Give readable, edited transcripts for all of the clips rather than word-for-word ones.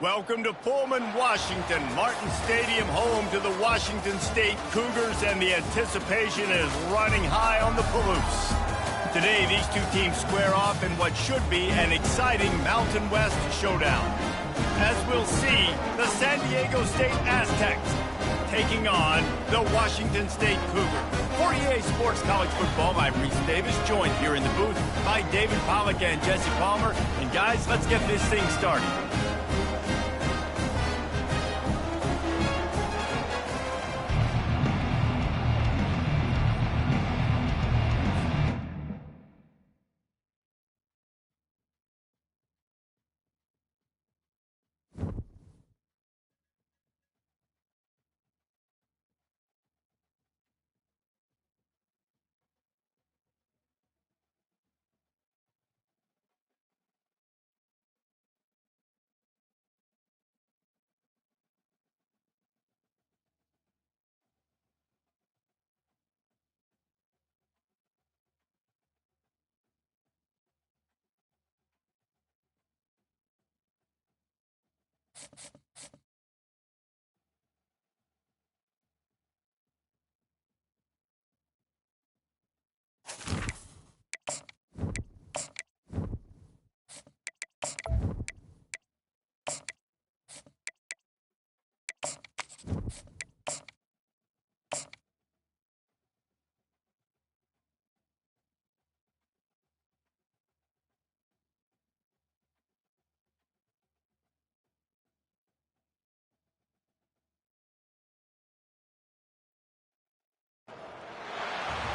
Welcome to Pullman, Washington. Martin Stadium, home to the Washington State Cougars, and the anticipation is running high on the Palouse. Today, these two teams square off in what should be an exciting Mountain West showdown. As we'll see, the San Diego State Aztecs taking on the Washington State Cougars. For EA Sports College Football, I'm Reese Davis, joined here in the booth by David Pollack and Jesse Palmer. And guys, let's get this thing started.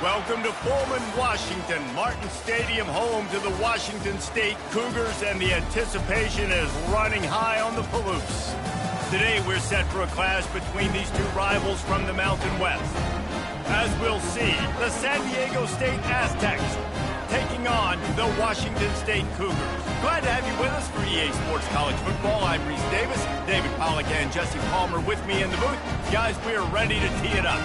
Welcome to Pullman, Washington. Martin Stadium, home to the Washington State Cougars, and the anticipation is running high on the Palouse. Today, we're set for a clash between these two rivals from the Mountain West. As we'll see, the San Diego State Aztecs taking on the Washington State Cougars. Glad to have you with us for EA Sports College Football. I'm Reese Davis, David Pollack and Jesse Palmer with me in the booth. Guys, we are ready to tee it up.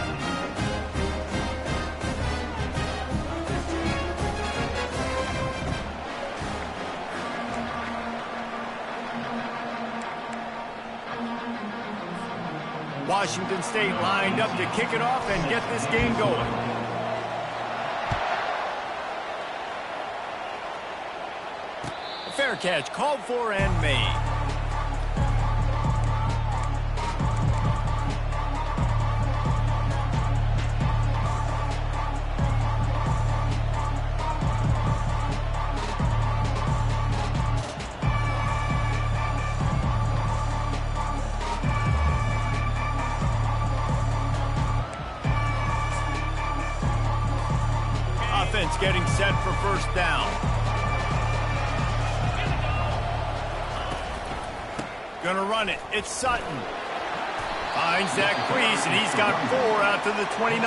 Washington State lined up to kick it off and get this game going. A fair catch called for and made. Getting set for first down. Gonna run it. It's Sutton. Finds Zach Priest, and he's got 4 out to the 29.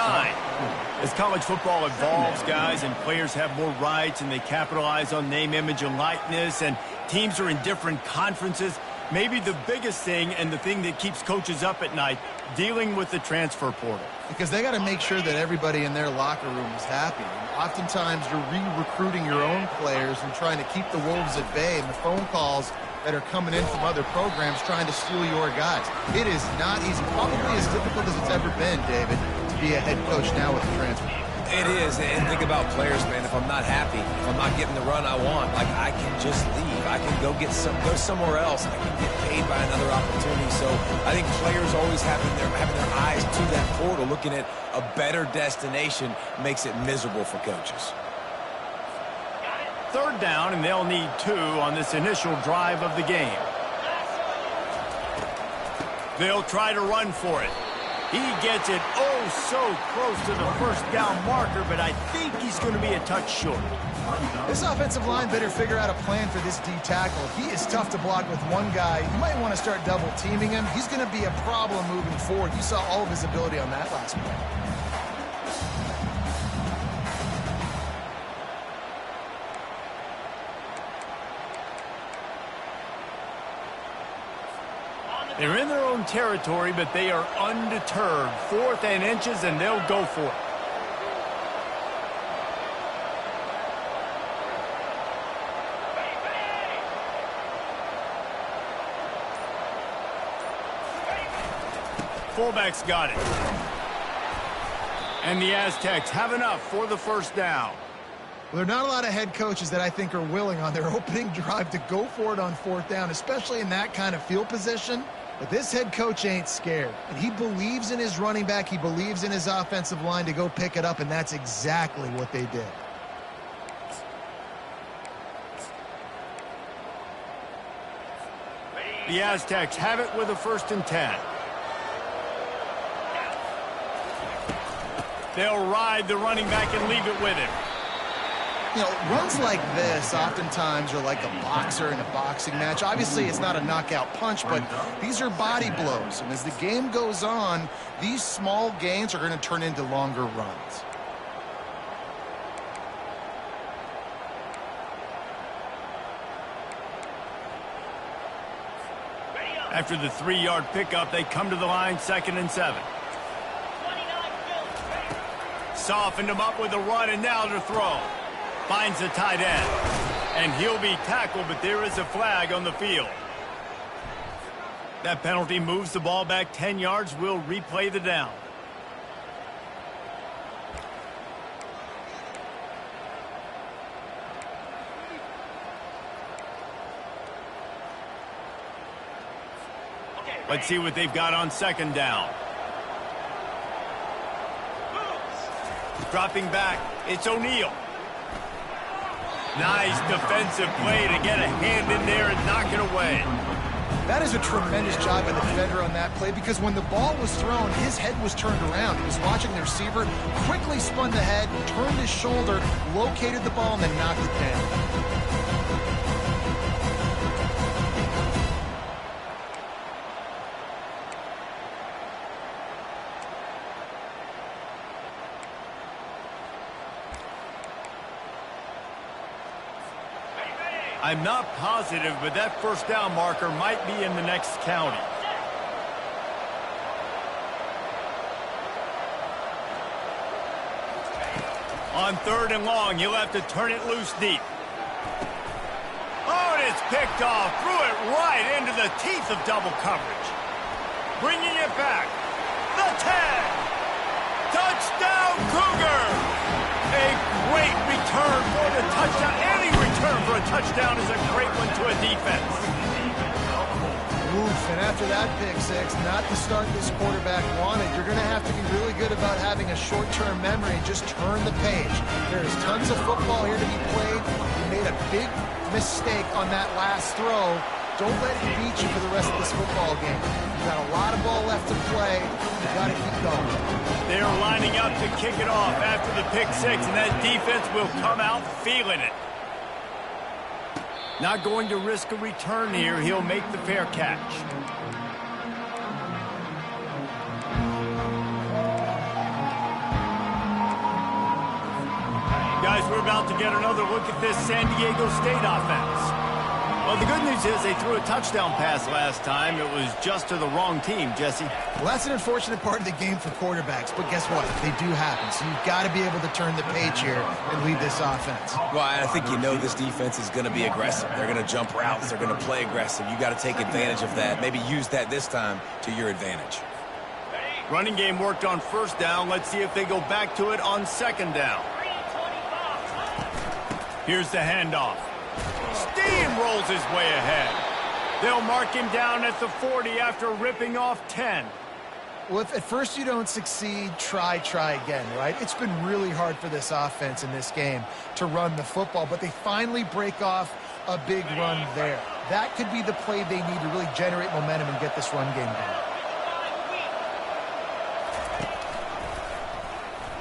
As college football evolves, guys, and players have more rights, and they capitalize on name, image, and likeness, and teams are in different conferences, maybe the biggest thing and the thing that keeps coaches up at night, dealing with the transfer portal. Because they got to make sure that everybody in their locker room is happy. And oftentimes you're re-recruiting your own players and trying to keep the wolves at bay, and the phone calls that are coming in from other programs trying to steal your guys. It is not easy. Probably as difficult as it's ever been, David, to be a head coach now with the transfer. It is, and think about players, man. If I'm not happy, if I'm not getting the run I want, like, I can just leave. I can go somewhere else. I can get paid by another opportunity. So I think players always having their eyes to that portal, looking at a better destination, makes it miserable for coaches. Third down, and they'll need 2 on this initial drive of the game. They'll try to run for it. He gets it so close to the first down marker, but I think he's going to be a touch short. This offensive line better figure out a plan for this D tackle. He is tough to block with one guy. You might want to start double teaming him. He's going to be a problem moving forward. You saw all of his ability on that last play. They're in their own territory, but they are undeterred. 4th and inches, and they'll go for it. fullback's got it. And the Aztecs have enough for the first down. Well, there are not a lot of head coaches that I think are willing on their opening drive to go for it on fourth down, especially in that kind of field position. But this head coach ain't scared. And he believes in his running back. He believes in his offensive line to go pick it up, and that's exactly what they did. The Aztecs have it with a 1st and 10. They'll ride the running back and leave it with him. You know, runs like this oftentimes are like a boxer in a boxing match. Obviously, it's not a knockout punch, but these are body blows. And as the game goes on, these small gains are going to turn into longer runs. After the 3-yard pickup, they come to the line, 2nd and 7. Softened him up with a run, and now to throw. Finds the tight end. And he'll be tackled, but there is a flag on the field. That penalty moves the ball back 10 yards. We'll replay the down. Let's see what they've got on 2nd down. Dropping back, it's O'Neal. Nice defensive play to get a hand in there and knock it away. That is a tremendous job by the defender on that play, because when the ball was thrown, his head was turned around. He was watching the receiver, quickly spun the head, turned his shoulder, located the ball, and then knocked it down. I'm not positive, but that 1st down marker might be in the next county. On 3rd and long, he'll have to turn it loose deep. Oh, and it's picked off. Threw it right into the teeth of double coverage. Bringing it back. The 10. Touchdown, Cougar! A great return for the touchdown. Any return for a touchdown is a great one to a defense. Oof, and after that pick six, not the start this quarterback wanted. You're going to have to be really good about having a short-term memory and just turn the page. There's tons of football here to be played. You made a big mistake on that last throw. Don't let it beat you for the rest of this football game. You've got a lot of ball left to play. You've got to keep going. They're lining up to kick it off after the pick six, and that defense will come out feeling it. Not going to risk a return here. He'll make the fair catch. Guys, we're about to get another look at this San Diego State offense. Well, the good news is they threw a touchdown pass last time. It was just to the wrong team, Jesse. Well, that's an unfortunate part of the game for quarterbacks, but guess what? They do happen, so you've got to be able to turn the page here and lead this offense. Well, I think you know this defense is going to be aggressive. They're going to jump routes. They're going to play aggressive. You got to take advantage of that. Maybe use that this time to your advantage. Running game worked on 1st down. Let's see if they go back to it on 2nd down. Here's the handoff. Steamrolls his way ahead. They'll mark him down at the 40 after ripping off 10. Well, if at first you don't succeed, try again, right? It's been really hard for this offense in this game to run the football, but they finally break off a big run there. That could be the play they need to really generate momentum and get this run game going.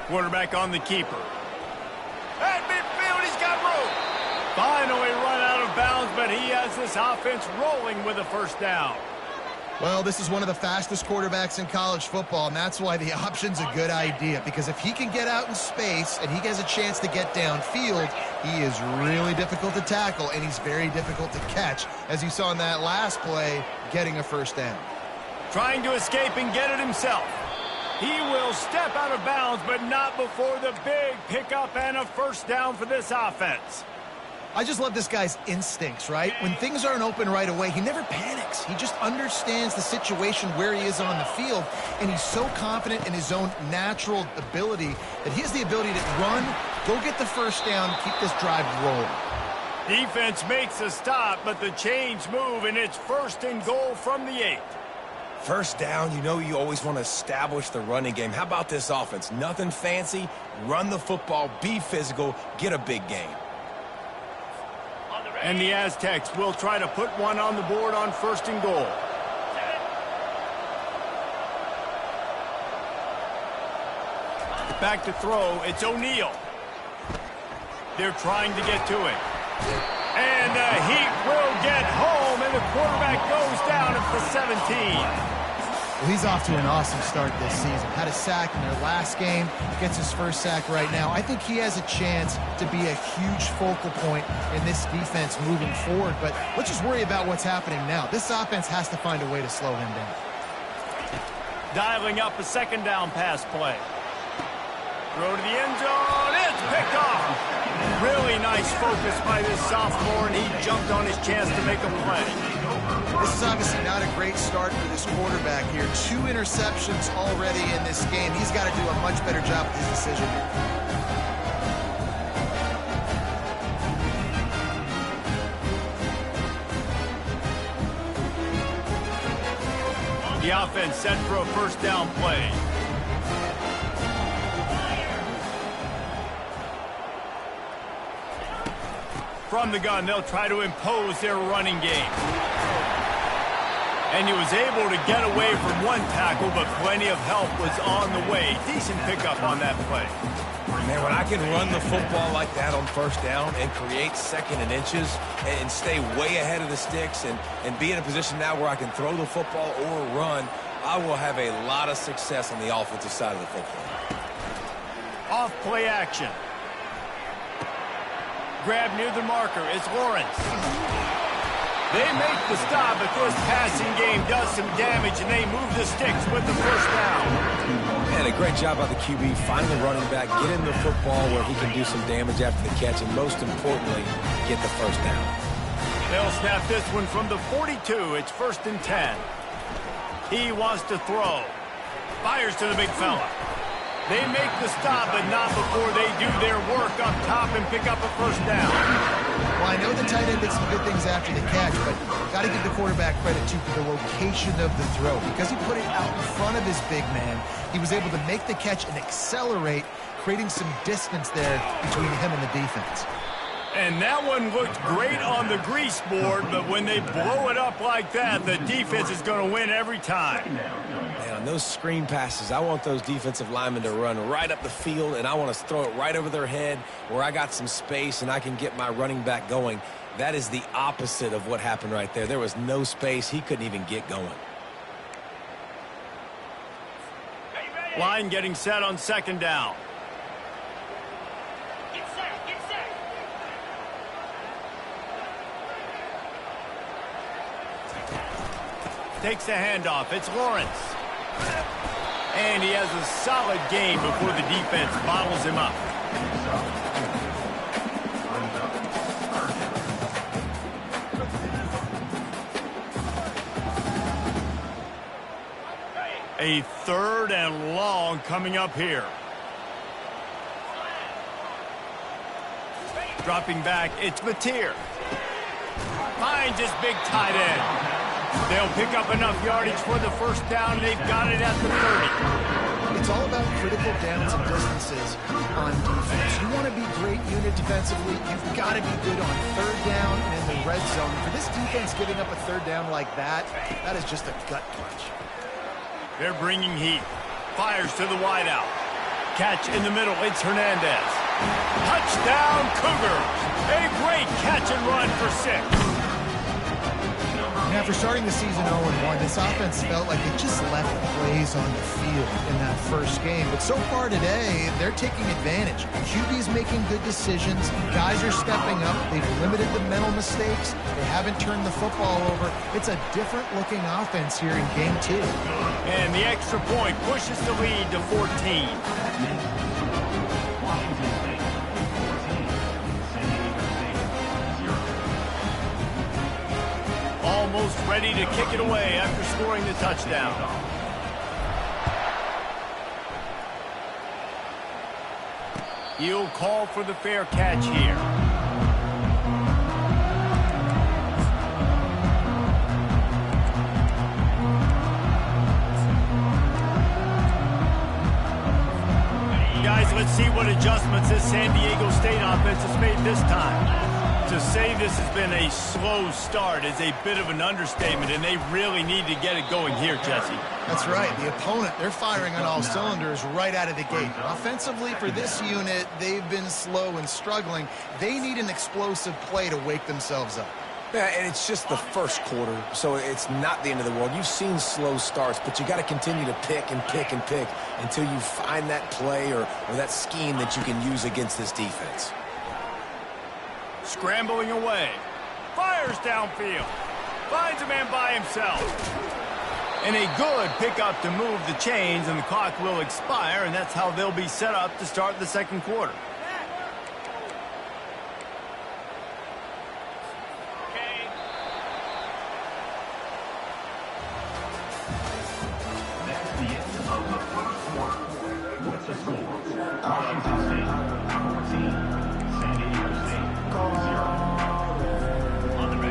Quarterback on the keeper. At midfield, he's got room. Finally run out of bounds, but he has this offense rolling with a 1st down. Well, this is one of the fastest quarterbacks in college football, and that's why the option's a good idea, because if he can get out in space and he has a chance to get downfield, he is really difficult to tackle, and he's very difficult to catch, as you saw in that last play, getting a 1st down. Trying to escape and get it himself. He will step out of bounds, but not before the big pickup and a 1st down for this offense. I just love this guy's instincts, right? When things aren't open right away, he never panics. He just understands the situation where he is on the field, and he's so confident in his own natural ability that he has the ability to run, go get the first down, keep this drive rolling. Defense makes a stop, but the chains move, and it's 1st and goal from the 8. First down, you know you always want to establish the running game. How about this offense? Nothing fancy. Run the football, be physical, get a big gain. And the Aztecs will try to put one on the board on 1st and goal. Back to throw, it's O'Neal. They're trying to get to it. And the Heat will get home, and the quarterback goes down at the 17. Well, he's off to an awesome start this season. Had a sack in their last game, gets his first sack right now. I think he has a chance to be a huge focal point in this defense moving forward, but let's just worry about what's happening now. This offense has to find a way to slow him down. Dialing up a 2nd down pass play. Throw to the end zone, it's picked off. Really nice focus by this sophomore, and he jumped on his chance to make a play. This is obviously not a great start for this quarterback here. 2 interceptions already in this game. He's got to do a much better job with his decision. The offense set for a 1st down play. From the gun, they'll try to impose their running game. And he was able to get away from one tackle, but plenty of help was on the way. Decent pickup on that play. Man, when I can run the football like that on 1st down and create 2nd and inches and stay way ahead of the sticks and be in a position now where I can throw the football or run, I will have a lot of success on the offensive side of the football. Off play action. Grab near the marker. It's Lawrence. They make the stop, but this passing game does some damage, and they move the sticks with the 1st down. Man, a great job by the QB. Find the running back, get in the football where he can do some damage after the catch, and most importantly, get the 1st down. They'll snap this one from the 42. It's 1st and 10. He wants to throw. Fires to the big fella. They make the stop, but not before they do their work up top and pick up a 1st down. Well, I know the tight end did some good things after the catch, but got to give the quarterback credit, too, for the location of the throw. Because he put it out in front of his big man, he was able to make the catch and accelerate, creating some distance there between him and the defense. And that one looked great on the grease board, but when they blow it up like that, the defense is going to win every time. Man, on those screen passes, I want those defensive linemen to run right up the field, and I want to throw it right over their head where I got some space and I can get my running back going. That is the opposite of what happened right there. There was no space. He couldn't even get going. Line getting set on 2nd down. Takes the handoff. It's Lawrence. And he has a solid game before the defense bottles him up. A 3rd and long coming up here. Dropping back, it's Mateer. Finds his big tight end. They'll pick up enough yardage for the 1st down. They've got it at the 30. It's all about critical downs and distances on defense. You want to be great unit defensively, you've got to be good on 3rd down and in the red zone. For this defense giving up a 3rd down like that, that is just a gut punch. They're bringing heat. Fires to the wideout. Catch in the middle. It's Hernandez. Touchdown, Cougars. A great catch and run for 6. And after starting the season 0-1, this offense felt like it just left plays on the field in that first game. But so far today, they're taking advantage. QB's making good decisions. Guys are stepping up. They've limited the mental mistakes. They haven't turned the football over. It's a different-looking offense here in Game 2. And the extra point pushes the lead to 14. Eagles ready to kick it away after scoring the touchdown. He'll call for the fair catch here. Guys, let's see what adjustments this San Diego State offense has made this time. To say this has been a slow start is a bit of an understatement, and they really need to get it going here, Jesse. That's right. The opponent, they're firing on all cylinders right out of the gate. Offensively, for this unit, they've been slow and struggling. They need an explosive play to wake themselves up. Yeah, and it's just the first quarter, so it's not the end of the world. You've seen slow starts, but you got to continue to pick and pick and pick until you find that play or that scheme that you can use against this defense. Scrambling away. Fires downfield. Finds a man by himself. And a good pickup to move the chains, and the clock will expire, and that's how they'll be set up to start the second quarter.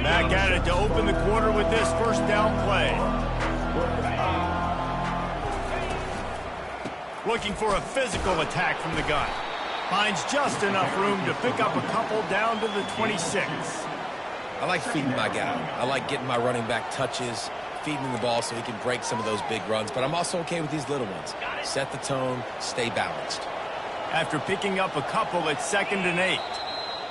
Back at it to open the quarter with this first down play. Looking for a physical attack from the gun. Finds just enough room to pick up a couple down to the 26. I like feeding my guy. I like getting my running back touches, feeding him the ball so he can break some of those big runs. But I'm also okay with these little ones. Set the tone, stay balanced. After picking up a couple, it's 2nd and 8.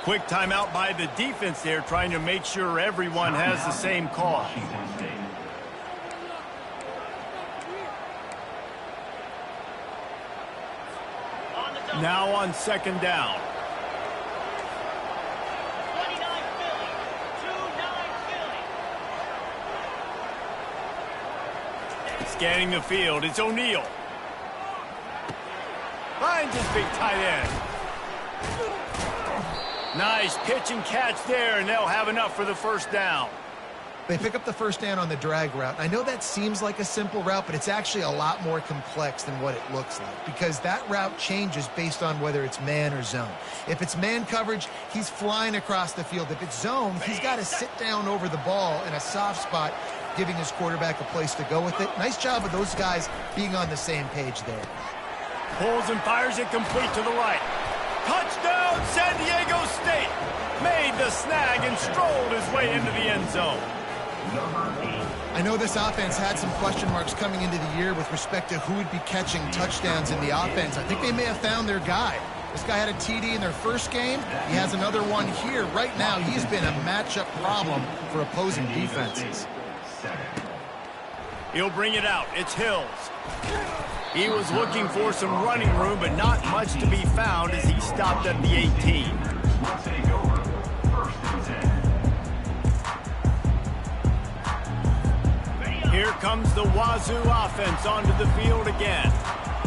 Quick timeout by the defense there, trying to make sure everyone has the same call. Now on 2nd down. Scanning the field, it's O'Neal. Finds his big tight end. Nice pitch and catch there, and they'll have enough for the first down. They pick up the first down on the drag route. I know that seems like a simple route, but it's actually a lot more complex than what it looks like, because that route changes based on whether it's man or zone. If it's man coverage, he's flying across the field. If it's zone, he's got to sit down over the ball in a soft spot, giving his quarterback a place to go with it. Nice job of those guys being on the same page there. Pulls and fires it complete to the right. Touchdown, San Diego State! Made the snag and strolled his way into the end zone. I know this offense had some question marks coming into the year with respect to who would be catching touchdowns in the offense. I think they may have found their guy. This guy had a TD in their first game. He has another one here. Right now, he's been a matchup problem for opposing defenses. He'll bring it out. It's Hills. He was looking for some running room, but not much to be found as he stopped at the 18. Here comes the Wazoo offense onto the field again.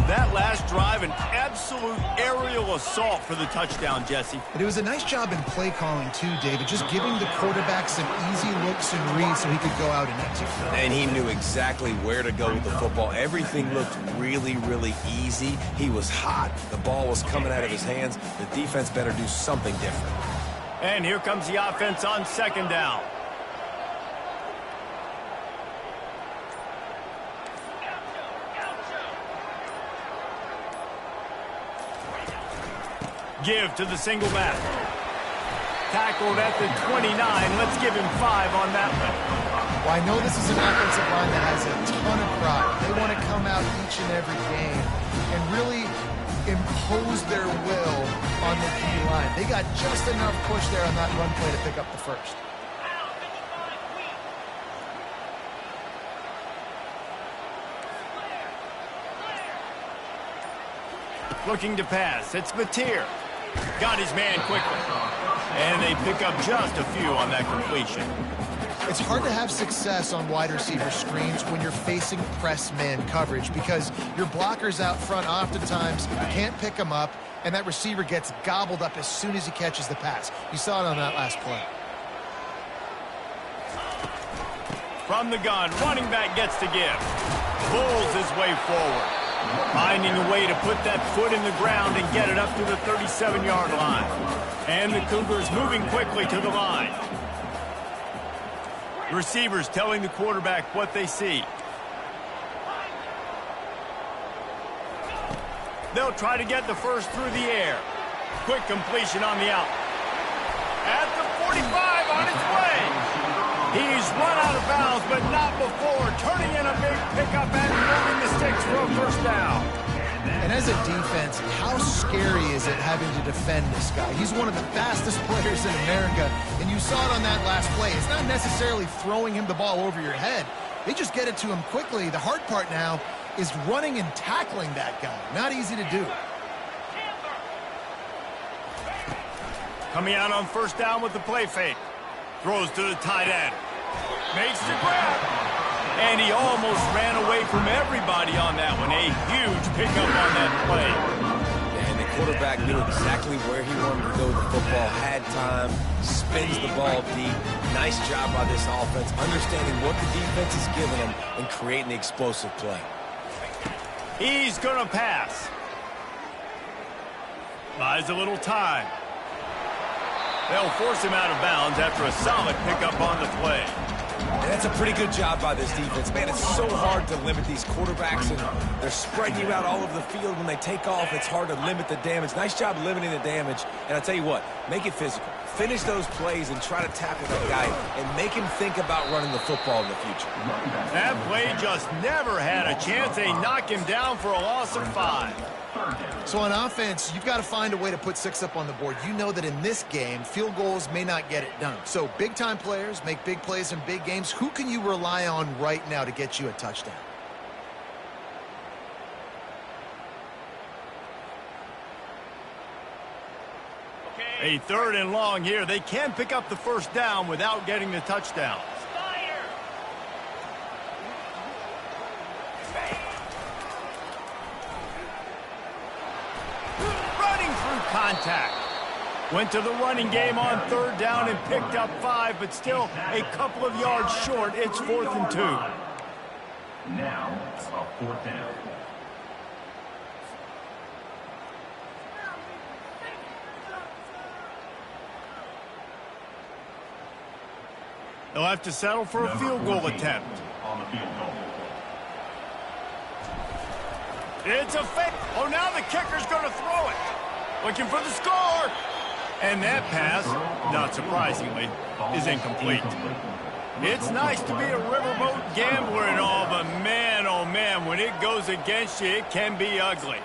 That last drive, an absolute aerial assault for the touchdown, Jesse. But it was a nice job in play calling too, David, just giving the quarterback some easy looks and reads so he could go out and execute. And he knew exactly where to go with the football. Everything looked really, really easy. He was hot. The ball was coming out of his hands. The defense better do something different. And here comes the offense on 2nd down. Give to the single back. Tackled at the 29. Let's give him 5 on that one. Well, I know this is an offensive line that has a ton of pride. They want to come out each and every game and really impose their will on the D-line. They got just enough push there on that run play to pick up the first. Looking to pass. It's Mateer. Got his man quickly. And they pick up just a few on that completion. It's hard to have success on wide receiver screens when you're facing press man coverage because your blockers out front oftentimes can't pick them up, and that receiver gets gobbled up as soon as he catches the pass. You saw it on that last play. From the gun, running back gets to give. Pulls his way forward. Finding a way to put that foot in the ground and get it up to the 37-yard line. And the Cougars moving quickly to the line. Receivers telling the quarterback what they see. They'll try to get the first through the air. Quick completion on the out. At the 45 on its way. He's run out of bounds, but not before turning in a big pickup and moving the sticks for a first down. And as a defense, how scary is it having to defend this guy? He's one of the fastest players in America, and you saw it on that last play. It's not necessarily throwing him the ball over your head. They just get it to him quickly. The hard part now is running and tackling that guy. Not easy to do. Coming out on first down with the play fake. Throws to the tight end. Makes the grab. And he almost ran away from everybody on that one. A huge pickup on that play. And the quarterback knew exactly where he wanted to go with the football. Had time. Spins the ball deep. Nice job by this offense. Understanding what the defense is giving them and creating the explosive play. He's going to pass. Buys a little time. They'll force him out of bounds after a solid pickup on the play. And that's a pretty good job by this defense. Man, it's so hard to limit these quarterbacks, and they're spreading you out all over the field. When they take off, it's hard to limit the damage. Nice job limiting the damage. And I tell you what, make it physical. Finish those plays and try to tackle that guy and make him think about running the football in the future. That play just never had a chance. They knock him down for a loss of 5. So on offense, you've got to find a way to put 6 up on the board. You know that in this game, field goals may not get it done. So big-time players make big plays in big games. Who can you rely on right now to get you a touchdown? A 3rd and long here. They can pick up the first down without getting the touchdown. Contact. Went to the running game on 3rd down and picked up 5, but still a couple of yards short. It's 4th and 2. Now, a 4th down. They'll have to settle for a field goal attempt. On the field goal. It's a fake. Oh, now the kicker's going to throw it. Looking for the score. And that pass, not surprisingly, is incomplete. It's nice to be a riverboat gambler and all, but man, oh man, when it goes against you, it can be ugly.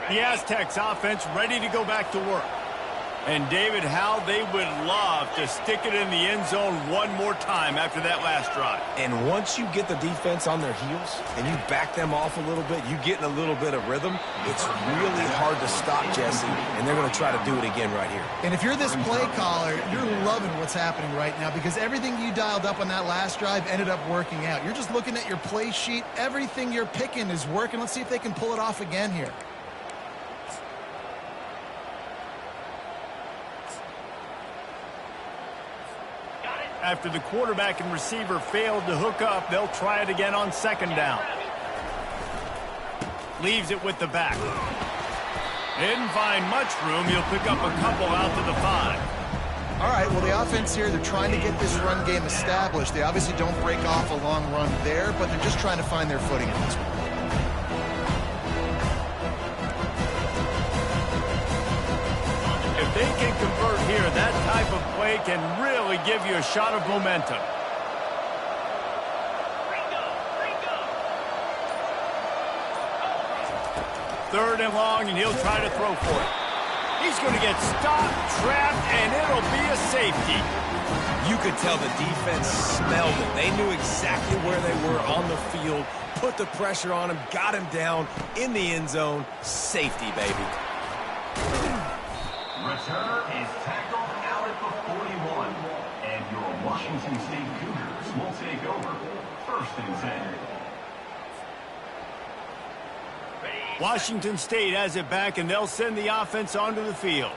The Aztecs offense ready to go back to work. And David, how they would love to stick it in the end zone one more time after that last drive. And once you get the defense on their heels and you back them off a little bit, you get in a little bit of rhythm, it's really hard to stop, Jesse, and they're going to try to do it again right here. And if you're this play caller, you're loving what's happening right now because everything you dialed up on that last drive ended up working out. You're just looking at your play sheet. Everything you're picking is working. Let's see if they can pull it off again here. After the quarterback and receiver failed to hook up, they'll try it again on 2nd down. Leaves it with the back. Didn't find much room. He'll pick up a couple out to the 5. All right, well, the offense here, they're trying to get this run game established. They obviously don't break off a long run there, but they're just trying to find their footing in this one. If they can convert here, that type of play can really give you a shot of momentum. Third and long, and he'll try to throw for it. He's going to get stopped, trapped, and it'll be a safety. You could tell the defense smelled it. They knew exactly where they were on the field, put the pressure on him, got him down in the end zone. Safety, baby. Returner is tackled out at the 41. And your Washington State Cougars will take over 1st and 10. Washington State has it back, and they'll send the offense onto the field.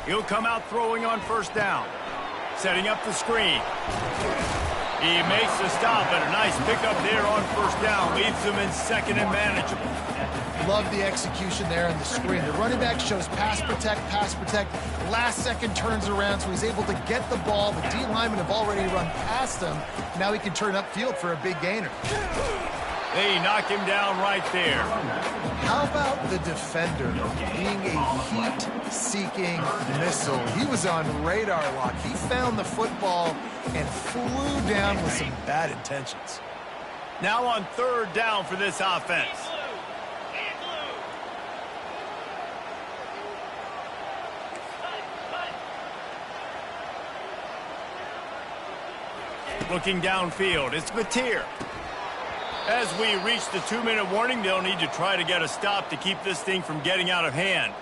He'll come out throwing on first down. Setting up the screen. He makes the stop, and a nice pickup there on first down. Leaves them in second and manageable. Love the execution there on the screen. The running back shows pass protect, pass protect. Last second turns around, so he's able to get the ball. The D linemen have already run past him. Now he can turn upfield for a big gainer. They knock him down right there. How about the defender being a heat-seeking missile? He was on radar lock. He found the football and flew down with some bad intentions. Now on third down for this offense. Looking downfield, it's Mateer. As we reach the 2-minute warning, they'll need to try to get a stop to keep this thing from getting out of hand.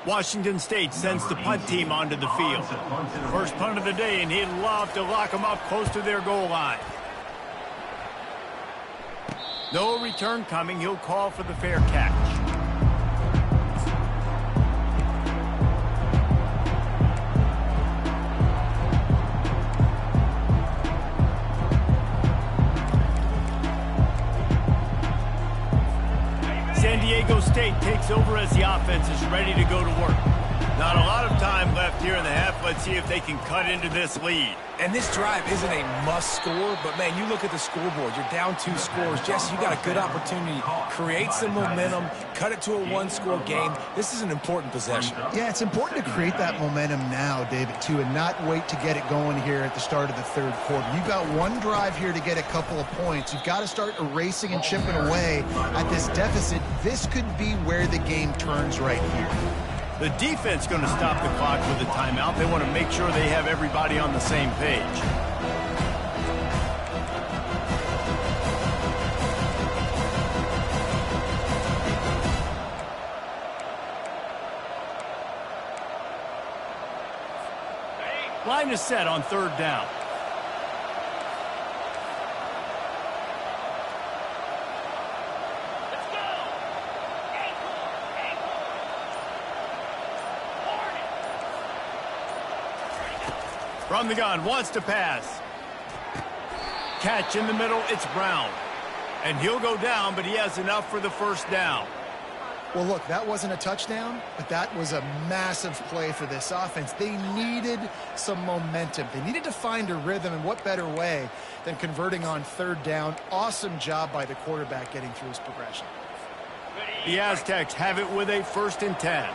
Washington State sends the punt team onto the field. First punt of the day, and he'd love to lock them up close to their goal line. No return coming. He'll call for the fair catch. San Diego State takes over as the offense is ready to go to work. Not a lot of time left here in the half. Let's see if they can cut into this lead. And this drive isn't a must score, but man, you look at the scoreboard. You're down 2 scores. Jesse, you got a good opportunity. Create some momentum. Cut it to a 1-score game. This is an important possession. Yeah, it's important to create that momentum now, David, too, and not wait to get it going here at the start of the third quarter. You've got one drive here to get a couple of points. You've got to start erasing and chipping away at this deficit. This could be where the game turns right here. The defense going to stop the clock with a timeout. They want to make sure they have everybody on the same page. Line is set on third down. From the gun, wants to pass. Catch in the middle, it's Brown. And he'll go down, but he has enough for the first down. Well, look, that wasn't a touchdown, but that was a massive play for this offense. They needed some momentum. They needed to find a rhythm, and what better way than converting on third down. Awesome job by the quarterback getting through his progression. The Aztecs have it with a 1st and 10.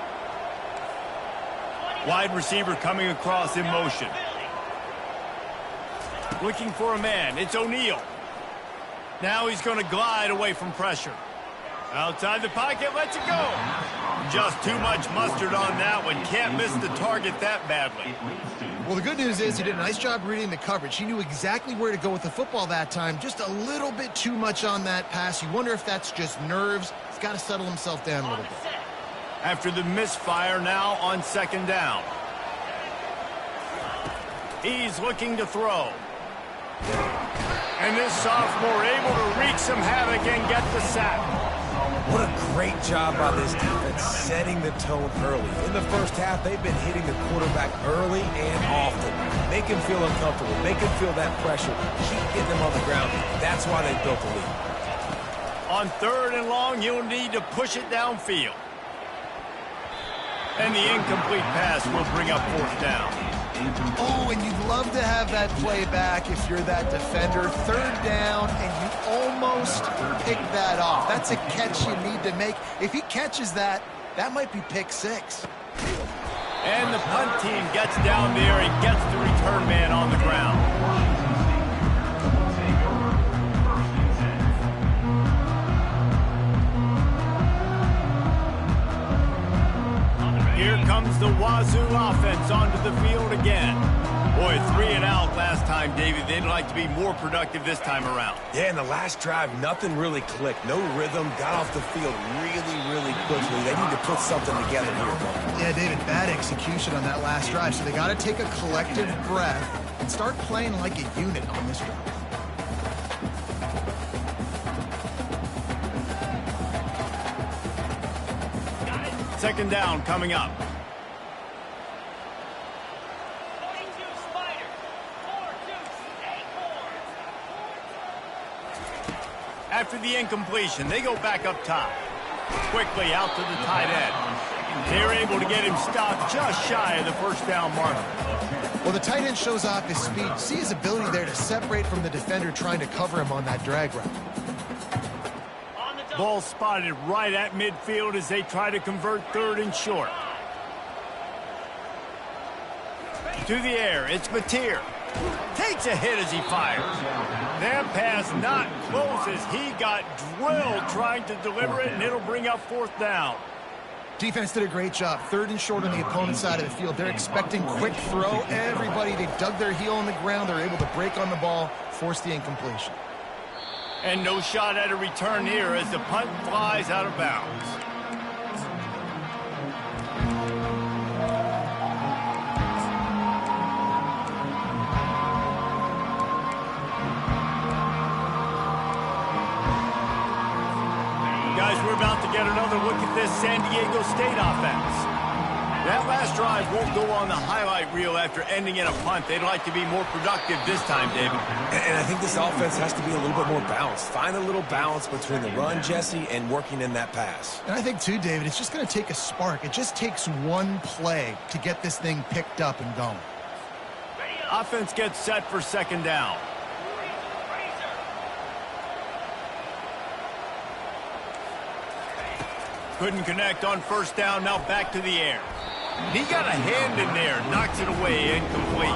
Wide receiver coming across in motion. Looking for a man. It's O'Neal. Now he's going to glide away from pressure. Outside the pocket, lets it go. Just too much mustard on that one. Can't miss the target that badly. Well, the good news is he did a nice job reading the coverage. He knew exactly where to go with the football that time. Just a little bit too much on that pass. You wonder if that's just nerves. He's got to settle himself down a little bit. After the misfire, now on 2nd down. He's looking to throw. And this sophomore able to wreak some havoc and get the sack. What a great job by this defense setting the tone early. In the first half, they've been hitting the quarterback early and often. Make him feel uncomfortable. Make him feel that pressure. Keep getting him on the ground. That's why they built the lead. On 3rd and long, you'll need to push it downfield. And the incomplete pass will bring up 4th down. Oh, and you'd love to have that play back if you're that defender. 3rd down, and you almost pick that off. That's a catch you need to make. If he catches that, that might be pick 6. And the punt team gets down there and gets the return man on the ground. Here comes the Wazoo offense onto the field again. Boy, 3 and out last time, David. They'd like to be more productive this time around. Yeah, in the last drive, nothing really clicked. No rhythm, got off the field really quickly. They need to put something together here. Yeah, David, bad execution on that last drive. So they got to take a collective breath and start playing like a unit on this drive. Second down coming up. After the incompletion, they go back up top. Quickly out to the tight end. They're able to get him stopped just shy of the first down marker. Well, the tight end shows off his speed. See his ability there to separate from the defender trying to cover him on that drag route. Ball spotted right at midfield as they try to convert third and short. To the air, it's Mateer. Takes a hit as he fires. That pass not close as he got drilled trying to deliver it, and it'll bring up fourth down. Defense did a great job. Third and short on the opponent's side of the field. They're expecting quick throw. Everybody, they dug their heel on the ground. They're able to break on the ball, force the incompletion. And no shot at a return here as the punt flies out of bounds. Guys, we're about to get another look at this San Diego State offense. That last drive won't go on the highlight reel after ending in a punt. They'd like to be more productive this time, David. And I think this offense has to be a little bit more balanced. Find a little balance between the run, Jesse, and working in that pass. And I think, too, David, it's just going to take a spark. It just takes one play to get this thing picked up and going. Offense gets set for second down. Couldn't connect on first down, now back to the air. He got a hand in there, knocks it away, incomplete.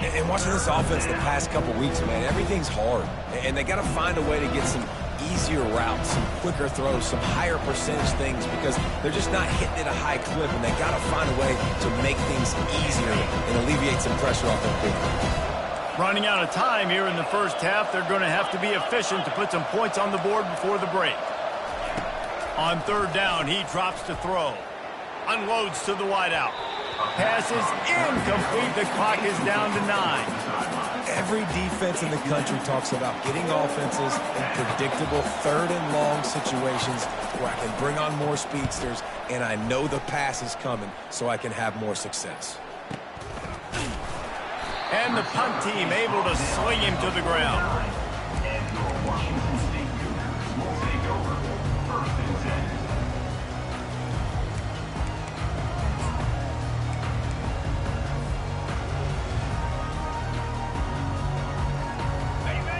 And watching this offense the past couple weeks, man, everything's hard. And they got to find a way to get some easier routes, some quicker throws, some higher percentage things because they're just not hitting at a high clip, and they got to find a way to make things easier and alleviate some pressure off their feet. Running out of time here in the first half, they're going to have to be efficient to put some points on the board before the break. On third down, he drops to throw. Unloads to the wideout. Pass is incomplete. The clock is down to 9. Every defense in the country talks about getting offenses in predictable third and long situations where I can bring on more speedsters and I know the pass is coming so I can have more success. And the punt team able to sling him to the ground. And your Washington State Cougars will take over first and 10.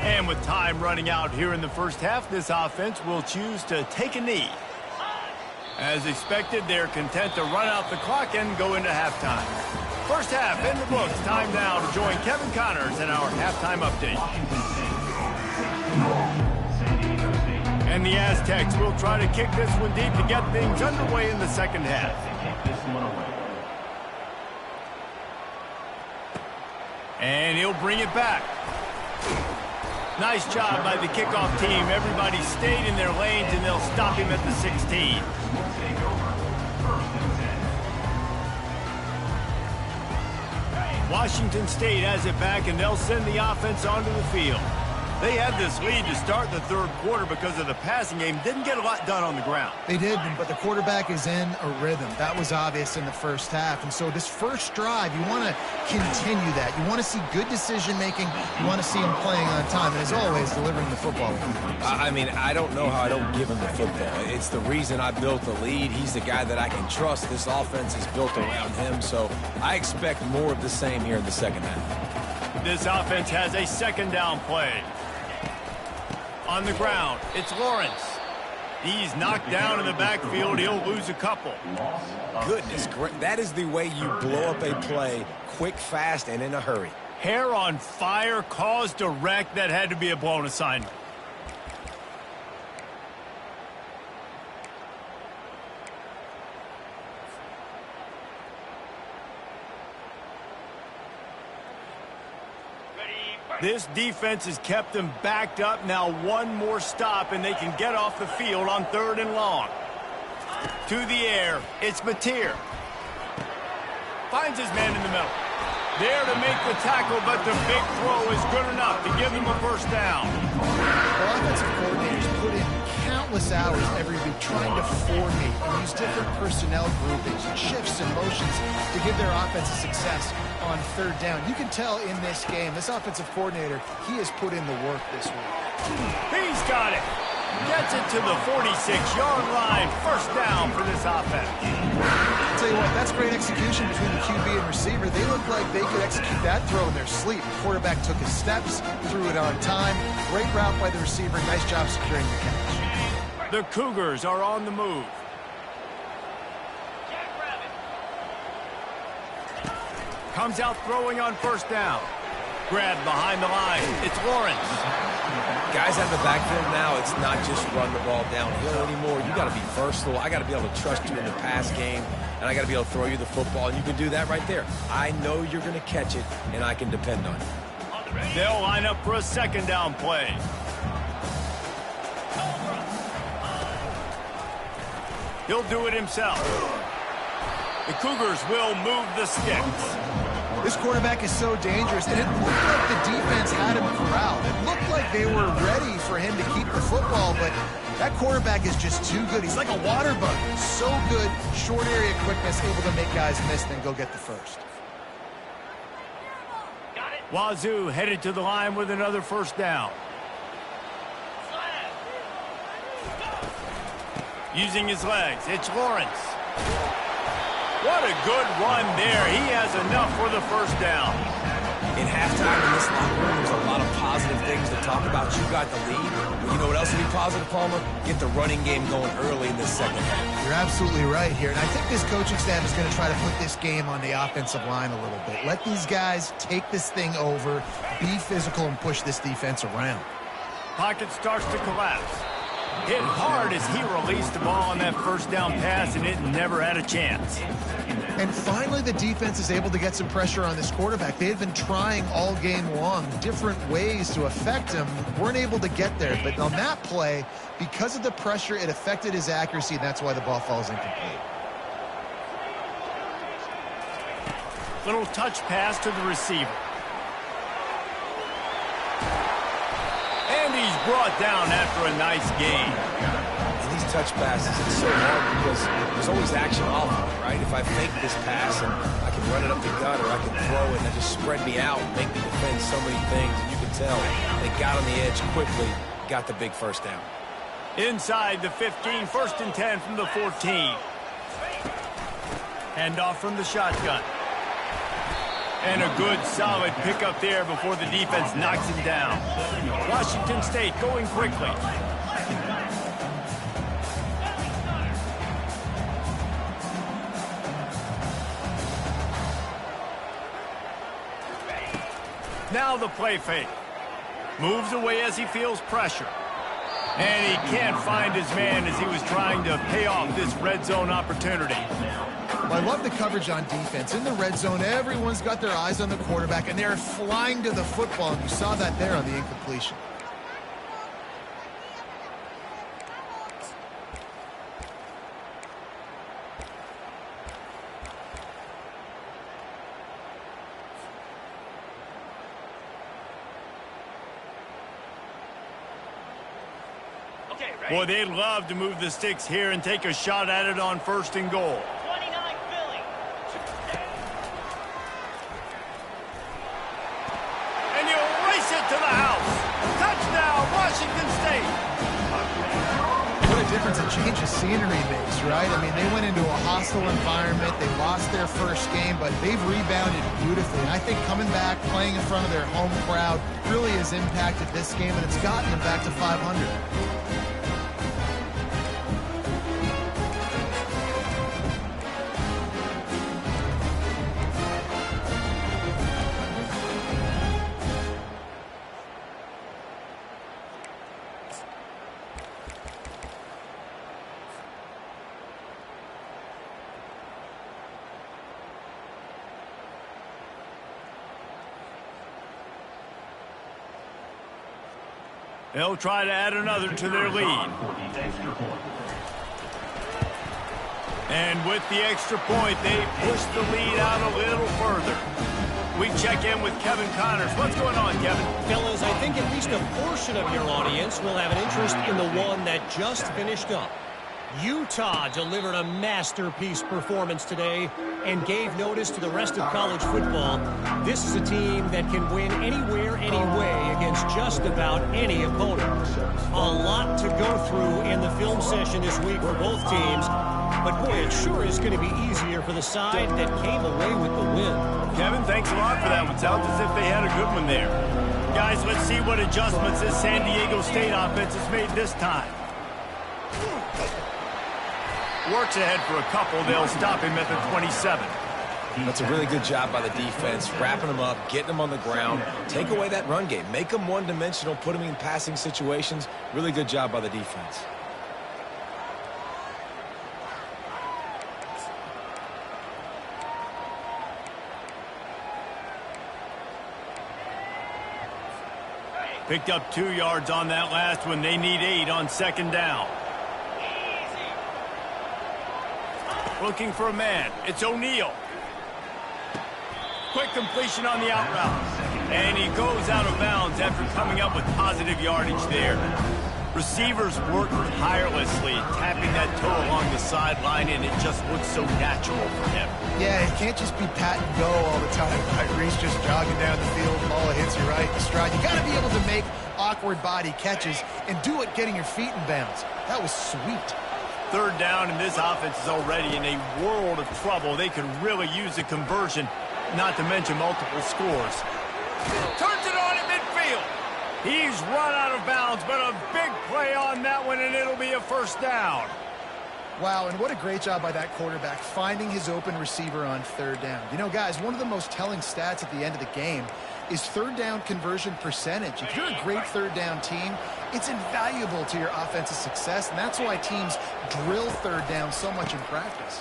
And with time running out here in the first half, this offense will choose to take a knee. As expected, they're content to run out the clock and go into halftime. First half in the books. Time now to join Kevin Connors in our halftime update. And the Aztecs will try to kick this one deep to get things underway in the second half. And he'll bring it back. Nice job by the kickoff team. Everybody stayed in their lanes, and they'll stop him at the 16. Washington State has it back, and they'll send the offense onto the field. They had this lead to start the third quarter because of the passing game. Didn't get a lot done on the ground. They did, but the quarterback is in a rhythm. That was obvious in the first half. And so this first drive, you want to continue that. You want to see good decision-making. You want to see him playing on time. And as always, delivering the football. I mean, I don't know how I don't give him the football. It's the reason I built the lead. He's the guy that I can trust. This offense is built around him. So I expect more of the same here in the second half. This offense has a second down play. On the ground, it's Lawrence. He's knocked down in the backfield. He'll lose a couple. Goodness, that is the way you blow up a play quick, fast, and in a hurry. Hair on fire, caused a wreck. That had to be a blown assignment. This defense has kept them backed up. Now one more stop, and they can get off the field on third and long. To the air, it's Mateer. Finds his man in the middle. There to make the tackle, but the big throw is good enough to give him a first down. Well, offensive coordinators put in countless hours every week trying to formate and use different personnel groupings and shifts and motions to give their offense a success on third down. You can tell in this game, this offensive coordinator, he has put in the work this week. He's got it. Gets it to the 46-yard line. First down for this offense. I'll tell you what, that's great execution between the QB and receiver. They look like they could execute that throw in their sleep. The quarterback took his steps, threw it on time. Great route by the receiver. Nice job securing the catch. The Cougars are on the move. Comes out throwing on first down. Grabbed behind the line. It's Lawrence. Guys out of the backfield now, it's not just run the ball downhill anymore. You got to be versatile. I got to be able to trust you in the pass game, and I got to be able to throw you the football, and you can do that right there. I know you're going to catch it, and I can depend on it. They'll line up for a second down play. He'll do it himself. The Cougars will move the sticks. This quarterback is so dangerous, and it looked like the defense had him corralled. It looked like they were ready for him to keep the football, but that quarterback is just too good. He's like a water bug. So good, short area quickness, able to make guys miss, then go get the first. Wazoo headed to the line with another first down. Using his legs, it's Lawrence. What a good run there. He has enough for the first down. In halftime in this locker room, there's a lot of positive things to talk about. You got the lead. But you know what else would be positive, Palmer? Get the running game going early in this second half. You're absolutely right here. And I think this coaching staff is going to try to put this game on the offensive line a little bit. Let these guys take this thing over, be physical, and push this defense around. Pocket starts to collapse. Hit hard as he released the ball on that first down pass, and it never had a chance. And finally, the defense is able to get some pressure on this quarterback. They had been trying all game long different ways to affect him. Weren't able to get there. But on that play, because of the pressure, it affected his accuracy, and that's why the ball falls incomplete. Little touch pass to the receiver. And he's brought down after a nice gain. And these touch passes, it's so hard because there's always action off of it, right? If I fake this pass and I can run it up the gut or I can throw it and just spread me out and make me defend so many things, and you can tell they got on the edge quickly, got the big first down. Inside the 15, first and 10 from the 14. Handoff from the shotgun. And a good, solid pickup there before the defense knocks him down. Washington State going quickly. Now the play fake. Moves away as he feels pressure. And he can't find his man as he was trying to pay off this red zone opportunity. Well, I love the coverage on defense. In the red zone, everyone's got their eyes on the quarterback, and they're flying to the football, and you saw that there on the incompletion. Boy, they'd love to move the sticks here and take a shot at it on first and goal. 29 Philly. And you'll race it to the house. Touchdown, Washington State. What a difference a change of scenery makes, right? I mean, they went into a hostile environment. They lost their first game, but they've rebounded beautifully. And I think coming back, playing in front of their home crowd really has impacted this game, and it's gotten them back to 500. They'll try to add another to their lead. And with the extra point, they push the lead out a little further. We check in with Kevin Connors. What's going on, Kevin? Fellas, I think at least a portion of your audience will have an interest in the one that just finished up. Utah delivered a masterpiece performance today and gave notice to the rest of college football. This is a team that can win anywhere, anyway against just about any opponent. A lot to go through in the film session this week for both teams, but boy, it sure is going to be easier for the side that came away with the win. Kevin, thanks a lot for that one. Sounds as if they had a good one there. Guys, let's see what adjustments this San Diego State offense has made this time. Works ahead for a couple. They'll stop him at the 27. That's a really good job by the defense, wrapping them up, getting them on the ground. Take away that run game. Make them one-dimensional, put them in passing situations. Really good job by the defense. Picked up 2 yards on that last one. They need 8 on second down. Looking for a man. It's O'Neal. Quick completion on the out route. And he goes out of bounds after coming up with positive yardage there. Receivers work tirelessly, tapping that toe along the sideline, and it just looks so natural for him. Yeah, it can't just be pat and go all the time. Right? Reese just jogging down the field, ball hits you right in the stride. You got to be able to make awkward body catches and do it getting your feet in bounds. That was sweet. Third down, and this offense is already in a world of trouble. They could really use a conversion, not to mention multiple scores. Turns it on at midfield. He's run out of bounds, but a big play on that one, and it'll be a first down. Wow, and what a great job by that quarterback finding his open receiver on third down. You know, guys, one of the most telling stats at the end of the game is third down conversion percentage. If you're a great third down team, it's invaluable to your offensive success, and that's why teams drill third down so much in practice.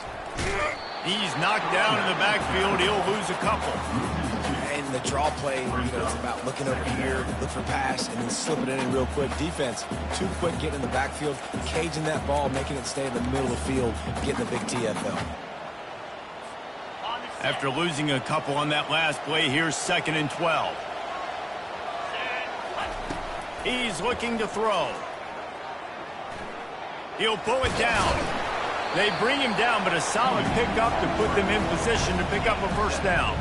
He's knocked down in the backfield. He'll lose a couple. And the draw play, it's about looking over here, look for pass, and then slipping it in real quick. Defense, too quick getting in the backfield, caging that ball, making it stay in the middle of the field, getting a big TFL. After losing a couple on that last play, here's 2nd and 12. He's looking to throw. He'll pull it down. They bring him down, but a solid pickup to put them in position to pick up a first down.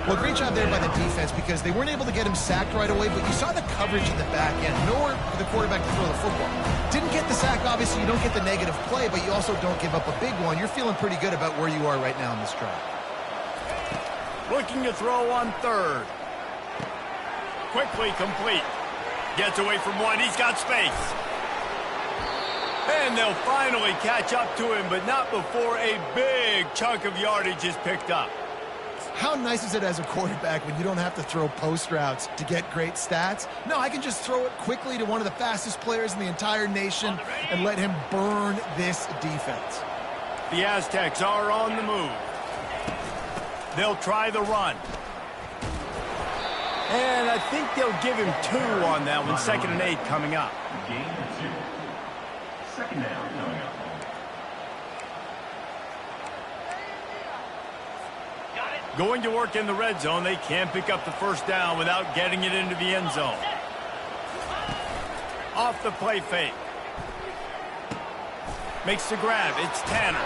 Well, great job there by the defense because they weren't able to get him sacked right away, but you saw the coverage in the back end. Nowhere for the quarterback to throw the football. Didn't get the sack, obviously. You don't get the negative play, but you also don't give up a big one. You're feeling pretty good about where you are right now in this drive. Looking to throw on third. Quickly complete. Gets away from one. He's got space. And they'll finally catch up to him, but not before a big chunk of yardage is picked up. How nice is it as a quarterback when you don't have to throw post routes to get great stats? No, I can just throw it quickly to one of the fastest players in the entire nation and let him burn this defense. The Aztecs are on the move. They'll try the run. And I think they'll give him 2 on that one. 2nd and 8 coming up. Game 2. 2nd down coming up. Going to work in the red zone. They can't pick up the first down without getting it into the end zone. Off the play fake. Makes the grab. It's Tanner.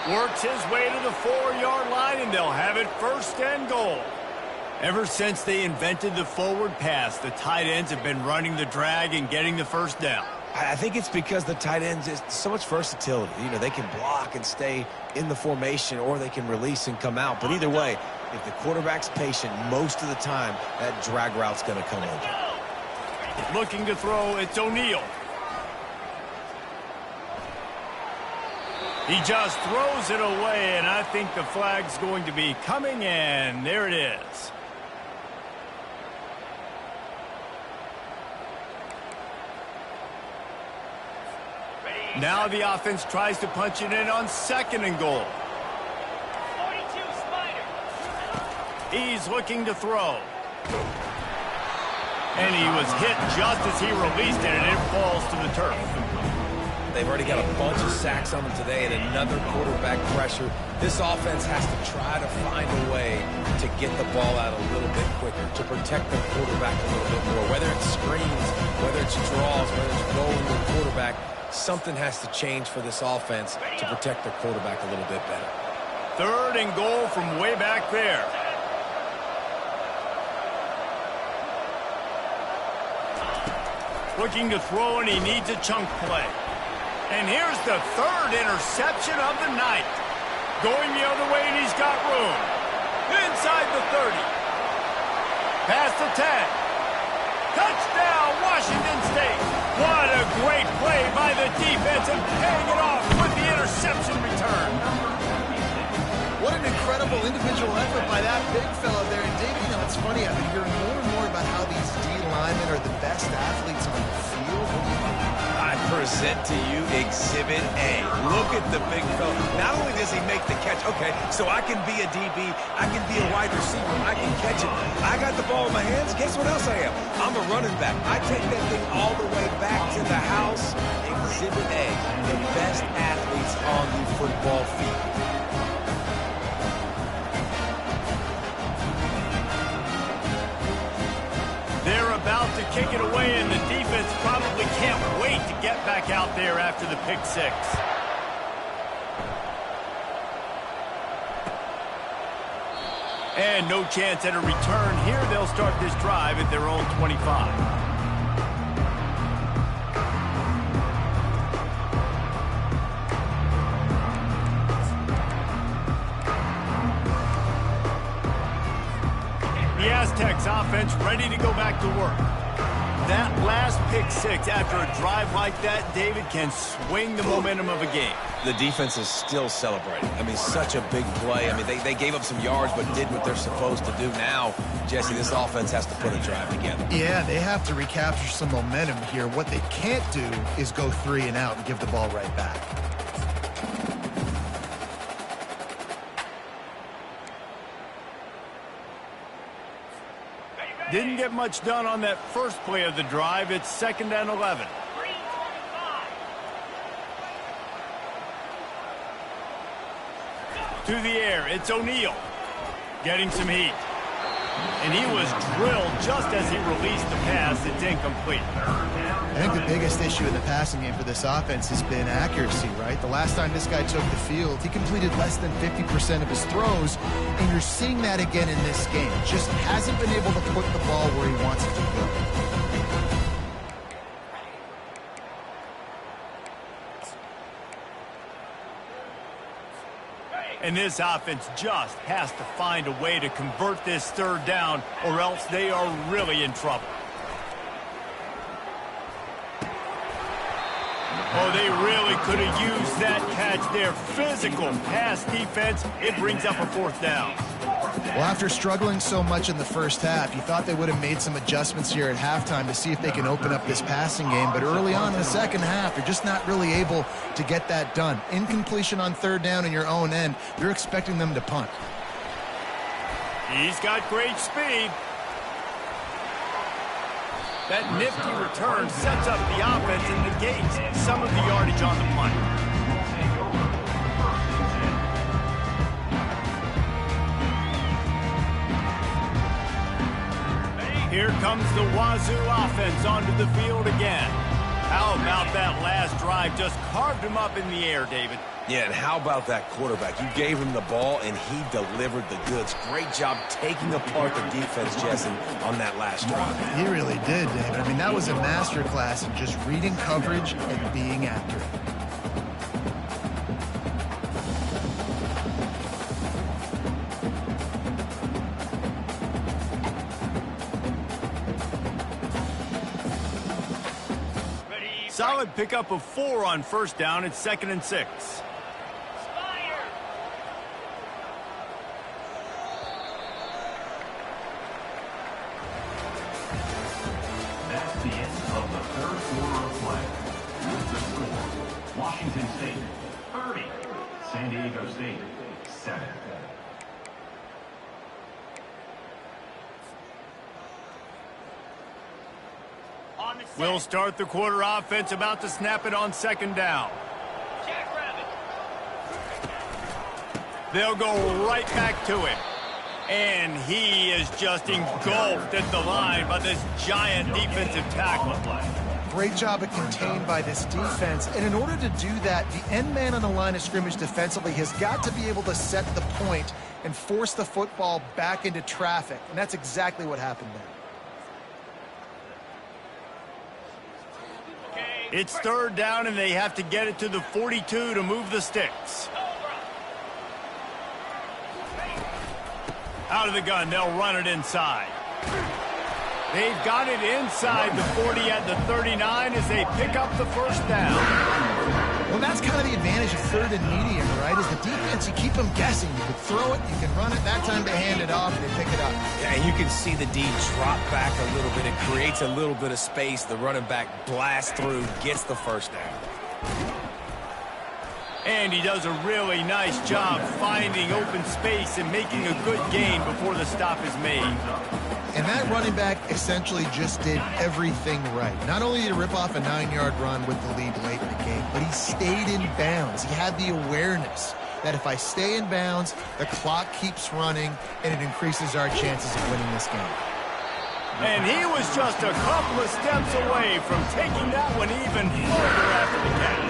Works his way to the 4-yard line, and they'll have it 1st and goal. Ever since they invented the forward pass, the tight ends have been running the drag and getting the first down. I think it's because the tight ends is so much versatility. They can block and stay in the formation, or they can release and come out. But either way, if the quarterback's patient, most of the time, that drag route's going to come over. Looking to throw, it's O'Neal. He just throws it away, and I think the flag's going to be coming in. There it is. Now the offense tries to punch it in on 2nd and goal. 42 Spider. He's looking to throw. And he was hit just as he released it, and it falls to the turf. They've already got a bunch of sacks on them today and another quarterback pressure. This offense has to try to find a way to get the ball out a little bit quicker, to protect the quarterback a little bit more. Whether it's screens, whether it's draws, whether it's rolling the quarterback, something has to change for this offense to protect their quarterback a little bit better. 3rd and goal from way back there. Looking to throw, and he needs a chunk play. And here's the 3rd interception of the night. Going the other way, and he's got room. Inside the 30. Past the 10. Touchdown, Washington State. What a great play by the defense, and paying it off with the interception return. What an incredible individual effort by that big fella there. And David, you know, it's funny, I've been hearing more and more about how these D linemen are the best athletes on the field. What do you think? I present to you Exhibit A. Look at the big fella. Not only does he make the catch, okay, so I can be a DB, I can be a wide receiver, I can catch it. I got the ball in my hands, guess what else I am? I'm a running back. I take that thing all the way back to the house. Exhibit A, the best athletes on the football field. They're about to kick it away, and the defense probably can't wait to get back out there after the pick 6. And no chance at a return here. They'll start this drive at their own 25. The Aztecs offense ready to go back to work. That last pick 6 after a drive like that, David, can swing the momentum of a game. The defense is still celebrating. I mean, such a big play. I mean, they gave up some yards but did what they're supposed to do. Now, Jesse, this offense has to put a drive together. Yeah, they have to recapture some momentum here. What they can't do is go 3 and out and give the ball right back. Didn't get much done on that first play of the drive. It's 2nd and 11. To the air, it's O'Neal. Getting some heat. And he was drilled just as he released the pass. It's incomplete. I think the biggest issue in the passing game for this offense has been accuracy, right? The last time this guy took the field, he completed less than 50% of his throws, and you're seeing that again in this game. Just hasn't been able to put the ball where he wants it to go. And this offense just has to find a way to convert this 3rd down, or else they are really in trouble. Oh, they really could have used that catch there. Physical pass defense. It brings up a 4th down. Well, after struggling so much in the first half, you thought they would have made some adjustments here at halftime to see if they can open up this passing game. But early on in the second half, they're just not really able to get that done. Incompletion on 3rd down in your own end. You're expecting them to punt. He's got great speed. That nifty return sets up the offense and negates some of the yardage on the punt. Here comes the Wazoo offense onto the field again. How about that last drive? Just carved him up in the air, David. Yeah, and how about that quarterback? You gave him the ball, and he delivered the goods. Great job taking apart the defense, Jesse, on that last drive. He really did, David. I mean, that was a masterclass in just reading coverage and being accurate. Solid pickup of 4 on 1st down. It's 2nd and 6. That's the end of the 3rd quarter of play. With the score, Washington State 30, San Diego State 7. On the We'll start the quarter offense, about to snap it on second down. Jackrabbit. They'll go right back to him. And he is just engulfed at the line by this giant defensive tackle. Great job of contained by this defense. And in order to do that, the end man on the line of scrimmage defensively has got to be able to set the point and force the football back into traffic. And that's exactly what happened there. It's third down, and they have to get it to the 42 to move the sticks. Out of the gun, they'll run it inside. They've got it inside the 40 at the 39 as they pick up the first down. Well, that's kind of the advantage of third and medium, right? Is the defense, you keep them guessing. You can throw it, you can run it. That time they hand it off, and they pick it up. Yeah, and you can see the D drop back a little bit. It creates a little bit of space. The running back blasts through, gets the first down. And he does a really nice job finding open space and making a good gain before the stop is made. And that running back essentially just did everything right. Not only did he rip off a 9-yard run with the lead late in the game, but he stayed in bounds. He had the awareness that if I stay in bounds, the clock keeps running, and it increases our chances of winning this game. And he was just a couple of steps away from taking that one even further after the catch.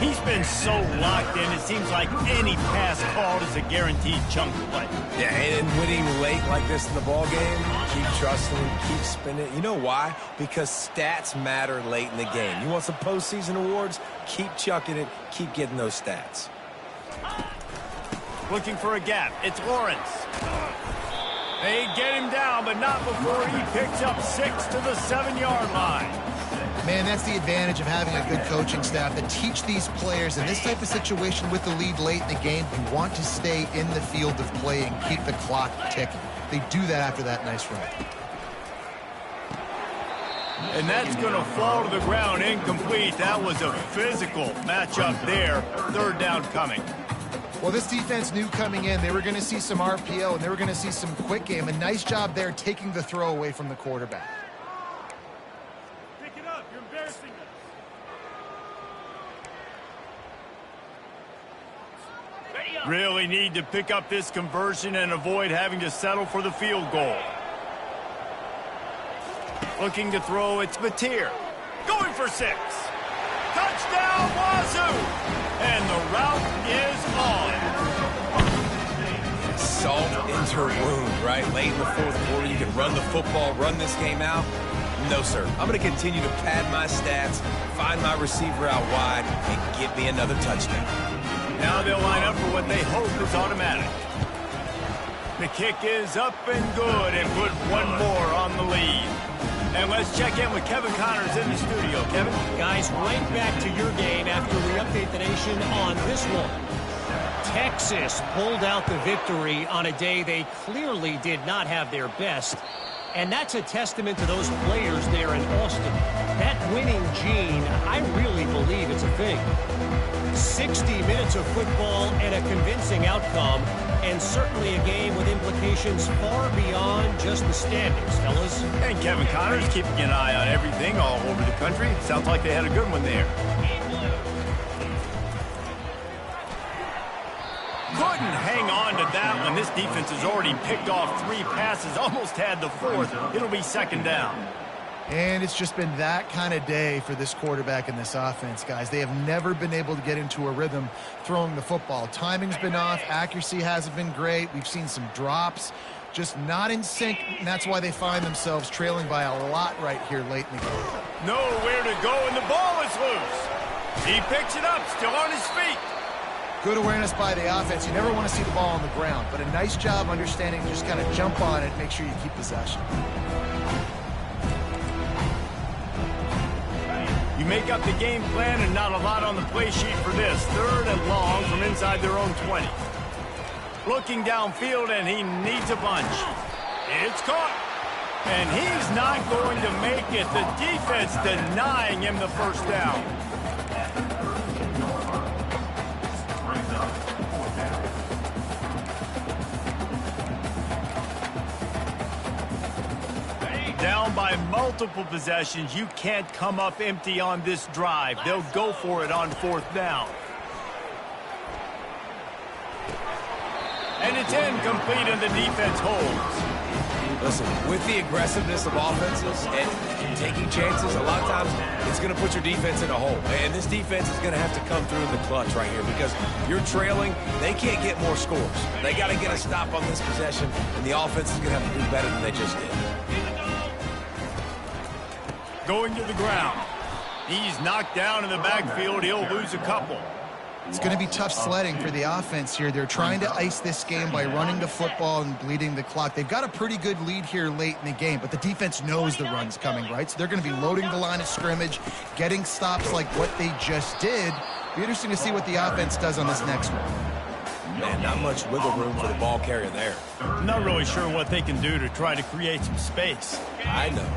He's been so locked in, it seems like any pass called is a guaranteed chunk play. Yeah, and winning late like this in the ball game, keep trusting him, keep spinning. You know why? Because stats matter late in the game. You want some postseason awards? Keep chucking it, keep getting those stats. Looking for a gap. It's Lawrence. They get him down, but not before he picks up 6 to the 7-yard line. Man, that's the advantage of having a good coaching staff that teach these players in this type of situation with the lead late in the game. You want to stay in the field of play and keep the clock ticking. They do that after that nice run. And that's going to fall to the ground incomplete. That was a physical matchup there. Third down coming. Well, this defense knew coming in they were going to see some RPO and they were going to see some quick game. A nice job there taking the throw away from the quarterback. Pick it up. You're embarrassing us. Ready up. Really need to pick up this conversion and avoid having to settle for the field goal. Looking to throw, it's Mateer. Going for 6. Touchdown, Wazoo! And the route is on. Salt into her wound, right? Late in the fourth quarter, you can run the football, run this game out. No, sir. I'm going to continue to pad my stats, find my receiver out wide, and get me another touchdown. Now they'll line up for what they hope is automatic. The kick is up and good and put one more on the lead. And let's check in with Kevin Connors in the studio. Kevin? Guys, right back to your game after we update the nation on this one. Texas pulled out the victory on a day they clearly did not have their best. And that's a testament to those players there in Austin. That winning gene, I really believe it's a thing. 60 minutes of football and a convincing outcome, and certainly a game with implications far beyond just the standings, fellas. And Kevin Connors keeping an eye on everything all over the country. Sounds like they had a good one there. Couldn't hang on to that one. This defense has already picked off 3 passes, almost had the 4th. It'll be second down. And it's just been that kind of day for this quarterback and this offense, guys. They have never been able to get into a rhythm throwing the football. Timing's been off. Accuracy hasn't been great. We've seen some drops. Just not in sync, and that's why they find themselves trailing by a lot right here late in the game. Nowhere to go, and the ball is loose. He picks it up, still on his feet. Good awareness by the offense. You never want to see the ball on the ground, but a nice job understanding just kind of jump on it, make sure you keep possession. You make up the game plan and not a lot on the play sheet for this. 3rd and long from inside their own 20. Looking downfield, and he needs a bunch. It's caught. And he's not going to make it. The defense denying him the first down. Down down by multiple possessions, you can't come up empty on this drive. They'll go for it on 4th down. And it's incomplete, and the defense holds. Listen, with the aggressiveness of offenses and taking chances, a lot of times it's going to put your defense in a hole. And this defense is going to have to come through in the clutch right here because you're trailing. They can't get more scores. They got to get a stop on this possession, and the offense is going to have to do better than they just did. Going to the ground. He's knocked down in the backfield. He'll lose a couple. It's going to be tough sledding for the offense here. They're trying to ice this game by running the football and bleeding the clock. They've got a pretty good lead here late in the game, but the defense knows the run's coming, right? So they're going to be loading the line of scrimmage, getting stops like what they just did. Be interesting to see what the offense does on this next one. Man, not much wiggle room for the ball carrier there. Not really sure what they can do to try to create some space. I know.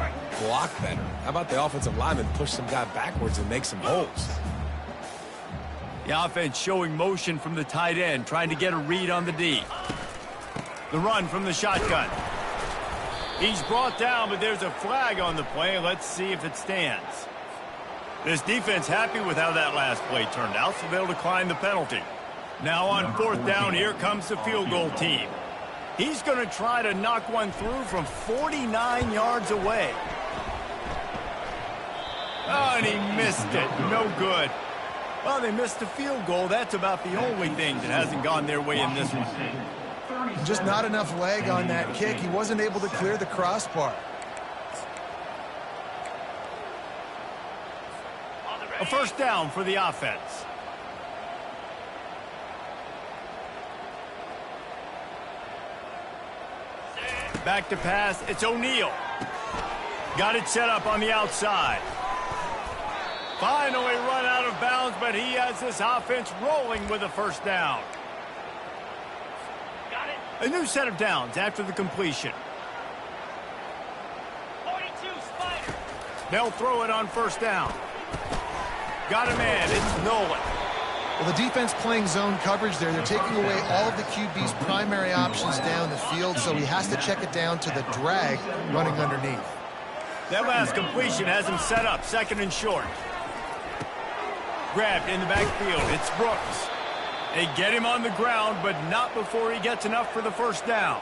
Block better. How about the offensive lineman push some guy backwards and make some holes? The offense showing motion from the tight end, trying to get a read on the D. The run from the shotgun. He's brought down, but there's a flag on the play. Let's see if it stands. This defense happy with how that last play turned out, so they'll decline the penalty. Now on 4th down, here comes the field goal team. He's going to try to knock one through from 49 yards away. Oh, and he missed it. No good. Well, they missed the field goal. That's about the only thing that hasn't gone their way in this one. Just not enough leg on that kick. He wasn't able to clear the crossbar. A 1st down for the offense. Back to pass. It's O'Neal. Got it set up on the outside. Finally run out of bounds, but he has this offense rolling with a 1st down. Got it. A new set of downs after the completion. 42, Spider. They'll throw it on 1st down. Got a man. It's Nolan. Well, the defense playing zone coverage there. They're taking away all of the QB's primary options down the field, so he has to check it down to the drag running underneath. That last completion has him set up 2nd and short. Grabbed in the backfield. It's Brooks. They get him on the ground, but not before he gets enough for the 1st down.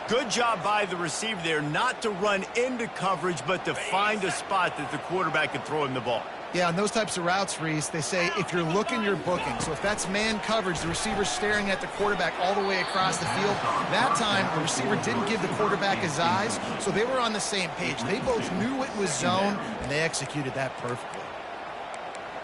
Good job by the receiver there not to run into coverage, but to find a spot that the quarterback can throw him the ball. Yeah, on those types of routes, Reese, they say if you're looking, you're booking. So if that's man coverage, the receiver's staring at the quarterback all the way across the field. That time, the receiver didn't give the quarterback his eyes, so they were on the same page. They both knew it was zone, and they executed that perfectly.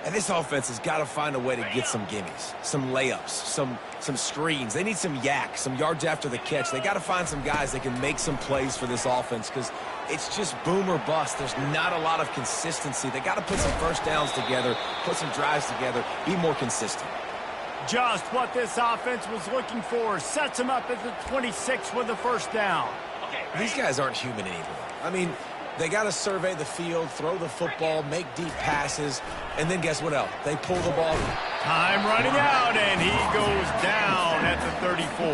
And this offense has got to find a way to get some gimmies, some layups, some screens. They need some yak, some yards after the catch. They got to find some guys that can make some plays for this offense because it's just boom or bust. There's not a lot of consistency. They got to put some 1st downs together, put some drives together, be more consistent. Just what this offense was looking for. Sets him up at the 26 with the 1st down. Okay. These guys aren't human anymore. I mean, they got to survey the field, throw the football, make deep passes, and then guess what else? They pull the ball. Time running out, and he goes down at the 34.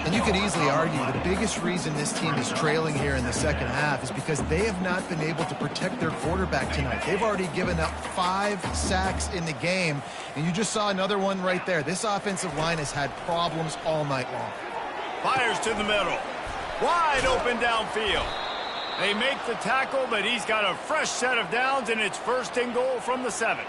And you could easily argue the biggest reason this team is trailing here in the 2nd half is because they have not been able to protect their quarterback tonight. They've already given up 5 sacks in the game, and you just saw another one right there. This offensive line has had problems all night long. Fires to the middle. Wide open downfield. They make the tackle, but he's got a fresh set of downs, and it's 1st and goal from the 7.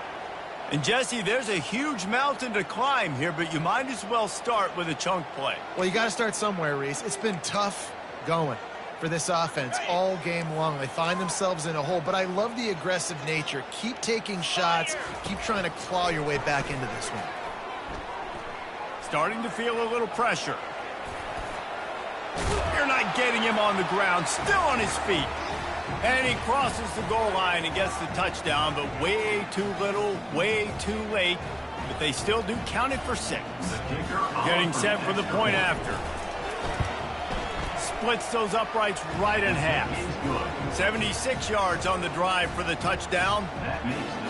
And, Jesse, there's a huge mountain to climb here, but you might as well start with a chunk play. Well, you got to start somewhere, Reese. It's been tough going for this offense all game long. They find themselves in a hole, but I love the aggressive nature. Keep taking shots. Keep trying to claw your way back into this one. Starting to feel a little pressure. You're not getting him on the ground, still on his feet. And he crosses the goal line and gets the touchdown, but way too little, way too late. But they still do count it for 6. Getting set for the point after. Splits those uprights right in half. 76 yards on the drive for the touchdown.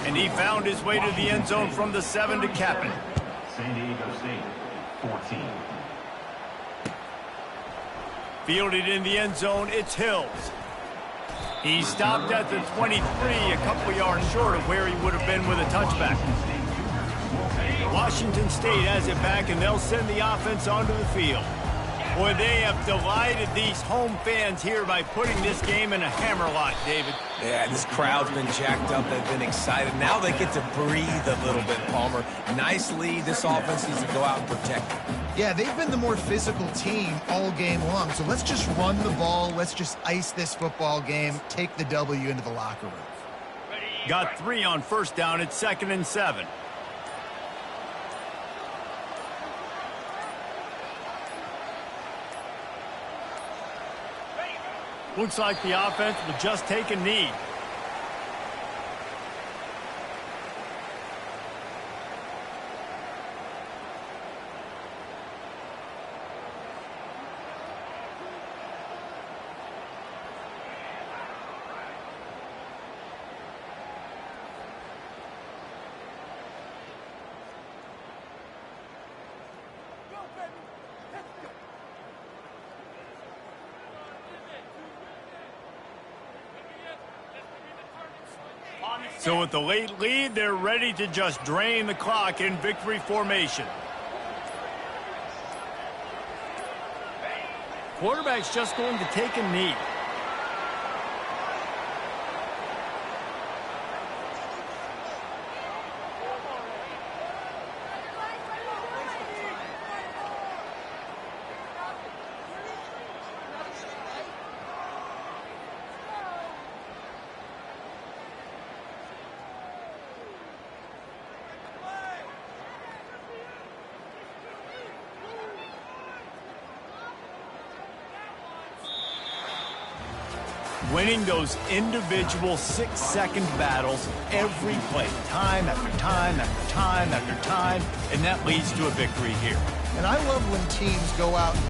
And he found his way to the end zone from the 7 to cap it. San Diego State, 14. Fielded in the end zone, it's Hills. He stopped at the 23, a couple yards short of where he would have been with a touchback. Washington State has it back, and they'll send the offense onto the field. Boy, they have delighted these home fans here by putting this game in a hammerlock, David. Yeah, this crowd's been jacked up. They've been excited. Now they get to breathe a little bit, Palmer. Nice lead. This offense needs to go out and protect it. Yeah, they've been the more physical team all game long. So let's just run the ball. Let's just ice this football game. Take the W into the locker room. Got 3 on first down. It's 2nd and 7. Looks like the offense will just take a knee. So with the late lead, they're ready to just drain the clock in victory formation. Quarterback's just going to take a knee. Winning those individual 6-second battles every play, time after time after time after time, and that leads to a victory here. And I love when teams go out